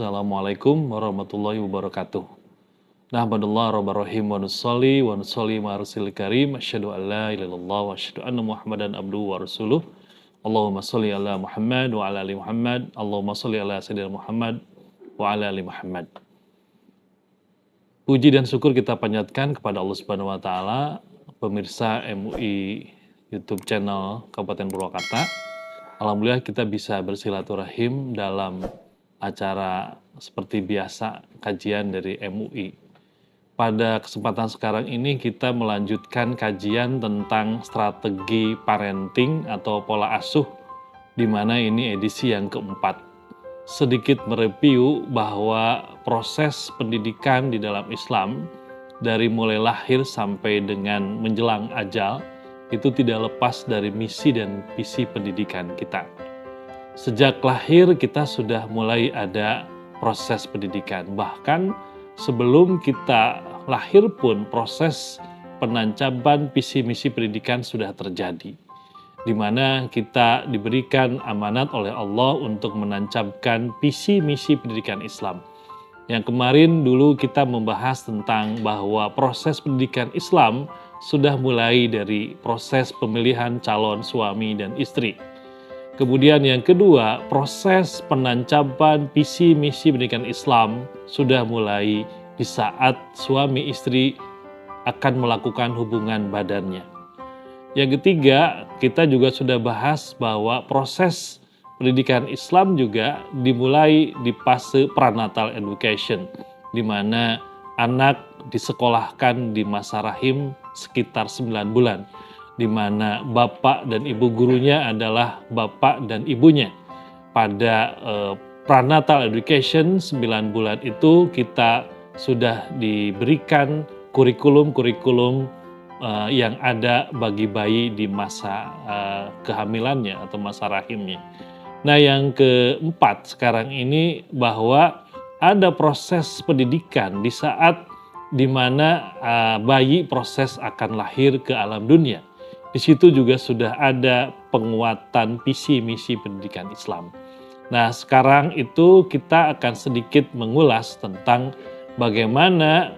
Assalamualaikum warahmatullahi wabarakatuh. Nahmadullah rabbarahim wa nusalli ma'arusil karim. Asyhadu an la ilaha illallah wa asyhadu anna Muhammadan abduhu wa rasuluh. Allahumma sholli ala Muhammad wa ala ali Muhammad. Allahumma sholli ala sayyidina Muhammad wa ala ali Muhammad. Puji dan syukur kita panjatkan kepada Allah Subhanahu wa taala, pemirsa MUI YouTube channel Kabupaten Purwakarta. Alhamdulillah kita bisa bersilaturahim dalam acara seperti biasa kajian dari MUI. Pada kesempatan sekarang ini kita melanjutkan kajian tentang strategi parenting atau pola asuh, di mana ini edisi yang keempat. Sedikit mereview bahwa proses pendidikan di dalam Islam dari mulai lahir sampai dengan menjelang ajal itu tidak lepas dari misi dan visi pendidikan kita. Sejak lahir kita sudah mulai ada proses pendidikan. Bahkan sebelum kita lahir pun proses penancapan visi misi pendidikan sudah terjadi. Di mana kita diberikan amanat oleh Allah untuk menancapkan visi misi pendidikan Islam. Yang kemarin dulu kita membahas tentang bahwa proses pendidikan Islam sudah mulai dari proses pemilihan calon suami dan istri. Kemudian yang kedua, proses penancapan visi misi pendidikan Islam sudah mulai di saat suami istri akan melakukan hubungan badannya. Yang ketiga, kita juga sudah bahas bahwa proses pendidikan Islam juga dimulai di fase prenatal education, di mana anak disekolahkan di masa rahim sekitar 9 bulan. Di mana bapak dan ibu gurunya adalah bapak dan ibunya. Pada prenatal education 9 bulan itu kita sudah diberikan kurikulum-kurikulum yang ada bagi bayi di masa kehamilannya atau masa rahimnya. Nah yang keempat sekarang ini bahwa ada proses pendidikan di saat di mana bayi proses akan lahir ke alam dunia. Di situ juga sudah ada penguatan visi misi pendidikan Islam. Nah, sekarang itu kita akan sedikit mengulas tentang bagaimana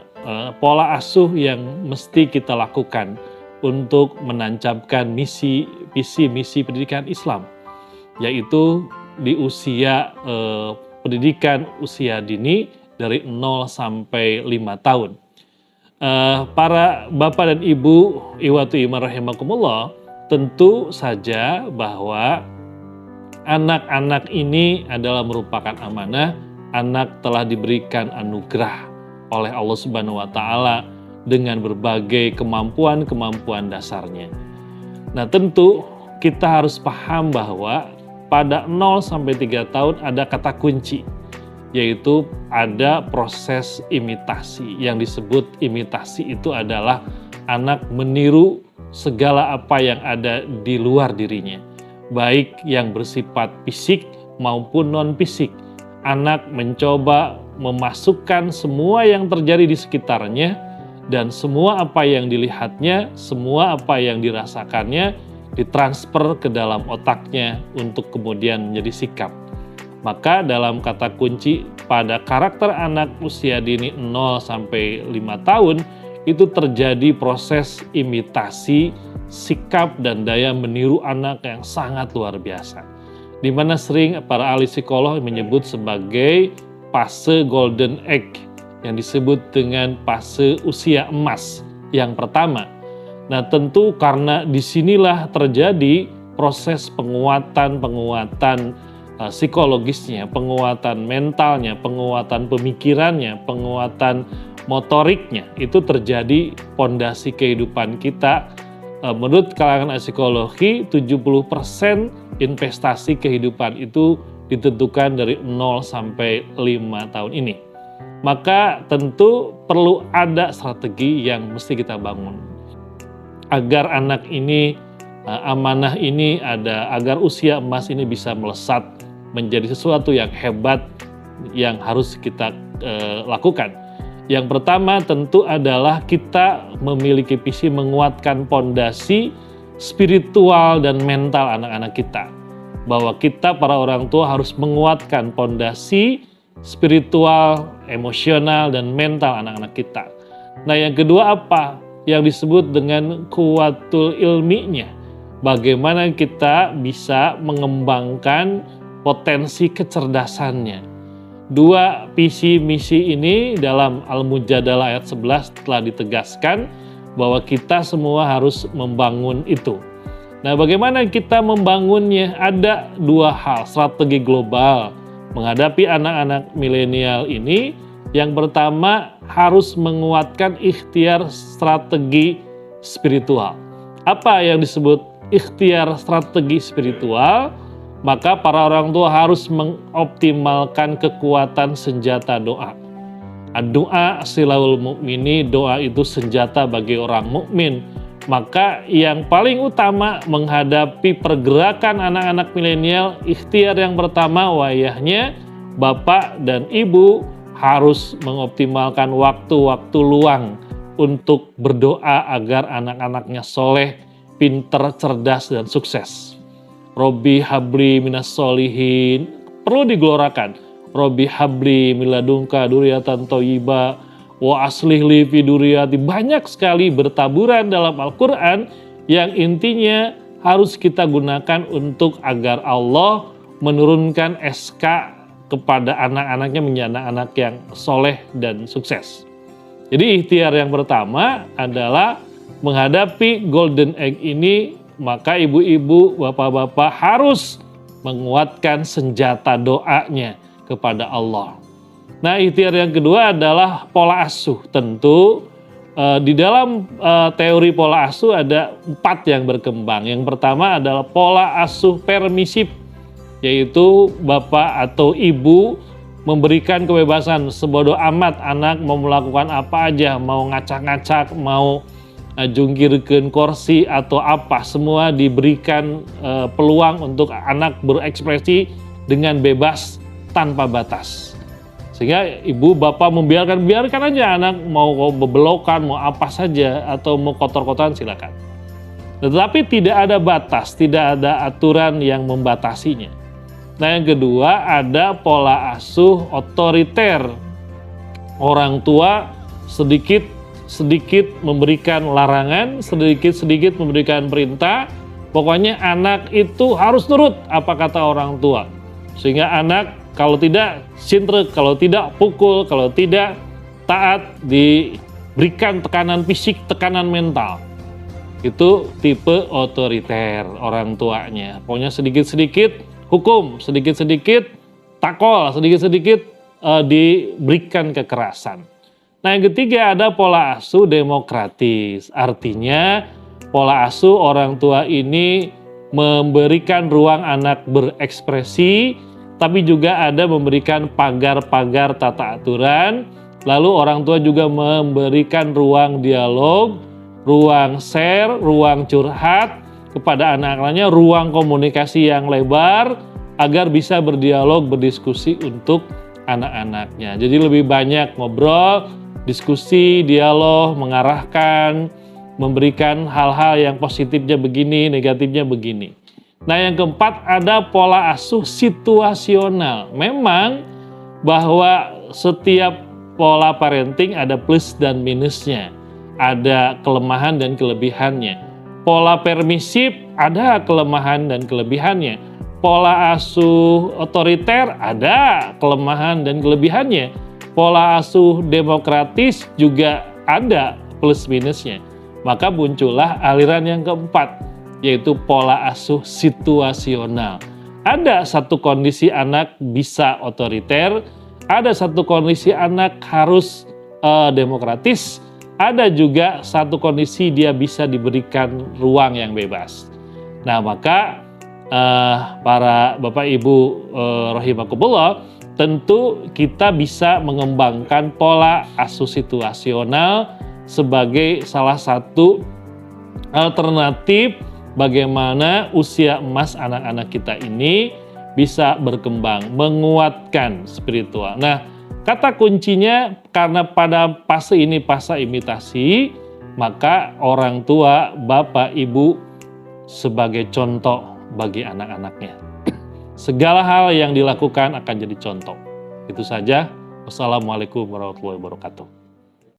pola asuh yang mesti kita lakukan untuk menancapkan visi misi pendidikan Islam, yaitu di usia pendidikan usia dini dari 0 sampai 5 tahun. Para bapak dan ibu ikhwatu iman rahimakumullah, tentu saja bahwa anak-anak ini adalah merupakan amanah. Anak telah diberikan anugerah oleh Allah Subhanahu wa taala dengan berbagai kemampuan-kemampuan dasarnya. Nah, tentu kita harus paham bahwa pada 0 sampai 3 tahun ada kata kunci, yaitu ada proses imitasi. Yang disebut imitasi itu adalah anak meniru segala apa yang ada di luar dirinya, baik yang bersifat fisik maupun non-fisik. Anak mencoba memasukkan semua yang terjadi di sekitarnya dan semua apa yang dilihatnya, semua apa yang dirasakannya ditransfer ke dalam otaknya untuk kemudian menjadi sikap. Maka dalam kata kunci pada karakter anak usia dini 0 sampai 5 tahun itu terjadi proses imitasi sikap dan daya meniru anak yang sangat luar biasa. Di mana sering para ahli psikolog menyebut sebagai fase golden age yang disebut dengan fase usia emas yang pertama. Nah, tentu karena disinilah terjadi proses penguatan psikologisnya, penguatan mentalnya, penguatan pemikirannya, penguatan motoriknya. Itu terjadi pondasi kehidupan kita. Menurut kalangan psikologi, 70% investasi kehidupan itu ditentukan dari 0 sampai 5 tahun ini. Maka tentu perlu ada strategi yang mesti kita bangun agar anak ini, amanah ini ada, agar usia emas ini bisa melesat menjadi sesuatu yang hebat yang harus kita lakukan. Yang pertama tentu adalah kita memiliki visi menguatkan pondasi spiritual dan mental anak-anak kita. Bahwa kita para orang tua harus menguatkan pondasi spiritual, emosional, dan mental anak-anak kita. Nah, yang kedua apa? Yang disebut dengan kuwatul ilminya. Bagaimana kita bisa mengembangkan potensi kecerdasannya. Dua visi misi ini dalam Al-Mujadalah ayat 11 telah ditegaskan bahwa kita semua harus membangun itu. Nah, bagaimana kita membangunnya? Ada dua hal, strategi global menghadapi anak-anak milenial ini. Yang pertama, harus menguatkan ikhtiar strategi spiritual. Apa yang disebut ikhtiar strategi spiritual? Maka para orang tua harus mengoptimalkan kekuatan senjata doa. Doa silaul mukmini, doa itu senjata bagi orang mukmin. Maka yang paling utama menghadapi pergerakan anak-anak milenial, ikhtiar yang pertama wayahnya bapak dan ibu harus mengoptimalkan waktu-waktu luang untuk berdoa agar anak-anaknya soleh, pinter, cerdas, dan sukses. Robbi habli minas solihin, perlu digelorakan. Robbi habli miladungka duriyatan thayyibah wa aslih li fi duriyati. Banyak sekali bertaburan dalam Al-Quran yang intinya harus kita gunakan untuk agar Allah menurunkan SK kepada anak-anaknya menjadi anak-anak yang soleh dan sukses. Jadi ikhtiar yang pertama adalah menghadapi golden egg ini, maka ibu-ibu, bapak-bapak harus menguatkan senjata doanya kepada Allah. Nah, ikhtiar yang kedua adalah pola asuh. Tentu di dalam teori pola asuh ada 4 yang berkembang. Yang pertama adalah pola asuh permisif, yaitu bapak atau ibu memberikan kebebasan sebodoh amat anak mau melakukan apa aja, mau ngacak-ngacak, mau jungkirkeun kursi atau apa, semua diberikan peluang untuk anak berekspresi dengan bebas tanpa batas. Sehingga ibu bapak biarkan aja anak mau bebelokan, mau apa saja, atau mau kotor-kotoran silakan. Tetapi tidak ada batas, tidak ada aturan yang membatasinya. Nah, yang kedua ada pola asuh otoriter. Orang tua sedikit memberikan larangan, sedikit memberikan perintah. Pokoknya anak itu harus nurut apa kata orang tua. Sehingga anak kalau tidak sintrek, kalau tidak pukul, kalau tidak taat, diberikan tekanan fisik, tekanan mental. Itu tipe otoriter orang tuanya. Pokoknya sedikit-sedikit hukum, sedikit-sedikit takol, sedikit-sedikit diberikan kekerasan. Nah, yang ketiga ada pola asuh demokratis. Artinya pola asuh orang tua ini memberikan ruang anak berekspresi, tapi juga ada memberikan pagar-pagar tata aturan. Lalu orang tua juga memberikan ruang dialog, ruang share, ruang curhat kepada anak-anaknya, ruang komunikasi yang lebar agar bisa berdialog, berdiskusi untuk anak-anaknya. Jadi lebih banyak ngobrol, diskusi, dialog, mengarahkan, memberikan hal-hal yang positifnya begini, negatifnya begini. Nah, yang keempat ada pola asuh situasional. Memang bahwa setiap pola parenting ada plus dan minusnya, ada kelemahan dan kelebihannya. Pola permisif ada kelemahan dan kelebihannya. Pola asuh otoriter ada kelemahan dan kelebihannya. Pola asuh demokratis juga ada plus minusnya. Maka muncullah aliran yang keempat, yaitu pola asuh situasional. Ada satu kondisi anak bisa otoriter, ada satu kondisi anak harus demokratis, ada juga satu kondisi dia bisa diberikan ruang yang bebas. Nah, maka para bapak ibu rahimakumullah, tentu kita bisa mengembangkan pola asuh situasional sebagai salah satu alternatif bagaimana usia emas anak-anak kita ini bisa berkembang, menguatkan spiritual. Nah, kata kuncinya karena pada fase ini fase imitasi, maka orang tua, bapak, ibu sebagai contoh bagi anak-anaknya. Segala hal yang dilakukan akan jadi contoh. Itu saja. Wassalamualaikum warahmatullahi wabarakatuh.